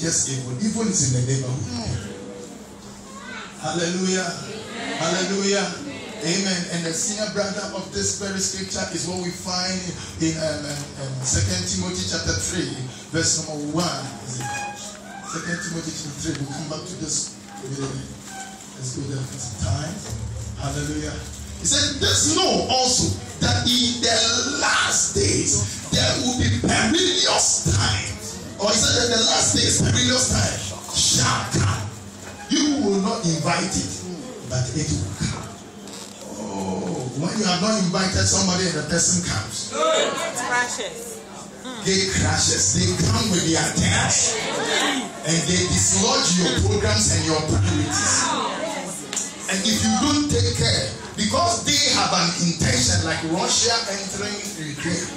just evil. Evil is in the neighborhood. Hallelujah. Hallelujah. Amen. And the senior brother of this very scripture is what we find in 2 Timothy chapter 3, verse number 1. 2 Timothy chapter 3. We'll come back to this. Let's go there for some time. Hallelujah. He said, "This know also that in the last days there will be perilous times." Or he said that the last days, perilous time shall come. You will not invite it, but it will come. Oh, when you have not invited somebody and the person comes. It crashes. They crashes. They come with their attacks. And they dislodge your programs and your priorities. And if you don't take care, because they have an intention like Russia entering Ukraine,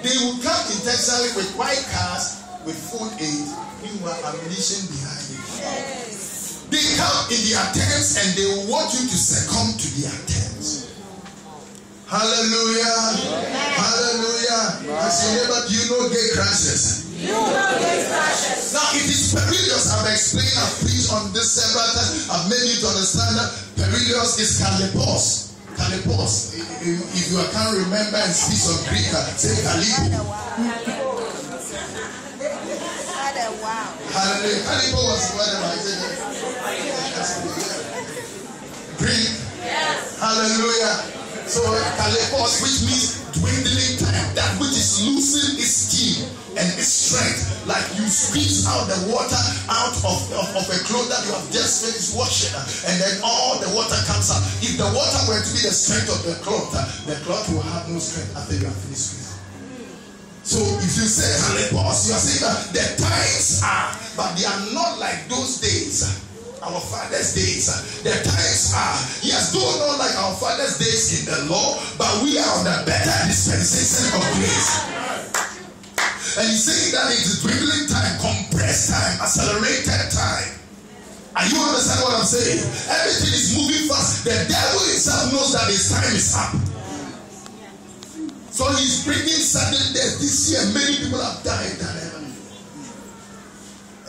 they will come intentionally with white cars, with food aid, meanwhile ammunition behind it. They come in their tents and they want you to succumb to their tents. Hallelujah. Hallelujah. As your neighbor, do you know gay crashes? Now it is perilous. I've explained, I've preached on this several times. I've made you to understand that perilous is kalipos. Kalipos. If you can't remember and speak some Greek, say kalipo. Hallelujah. Kalipo was whatever I said. Greek. Hallelujah. So kalipos, which means dwindling time, that which is losing its steam and its strength, like you squeeze out the water out of a cloth that you have just finished washing, and then all the water comes out. If the water were to be the strength of the cloth will have no strength after you have finished squeezing. So if you say kalipos, you are saying that the times are, but they are not like those days. Our father's days, the times are, yes, though not like our father's days in the law, but we are on the better dispensation of grace. And he's saying that it is dwindling time, compressed time, accelerated time. Are you understand what I'm saying? Everything is moving fast. The devil himself knows that his time is up. So he's bringing sudden death. This year, many people have died than ever.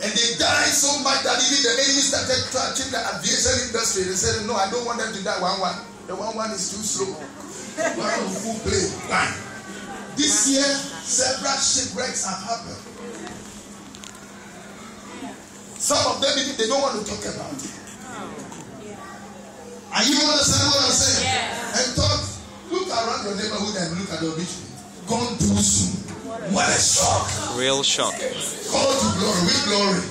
And they died so much that even the enemy started touching the aviation industry. They said, "No, I don't want them to die one. The one is too slow. One full plane." This year, several shipwrecks have happened. Some of them, they don't want to talk about it. Are you understand what I'm saying? Yeah. And look around your neighborhood and look at the obituary. Gone too soon. What a shock. Real shock. Call to glory. With glory.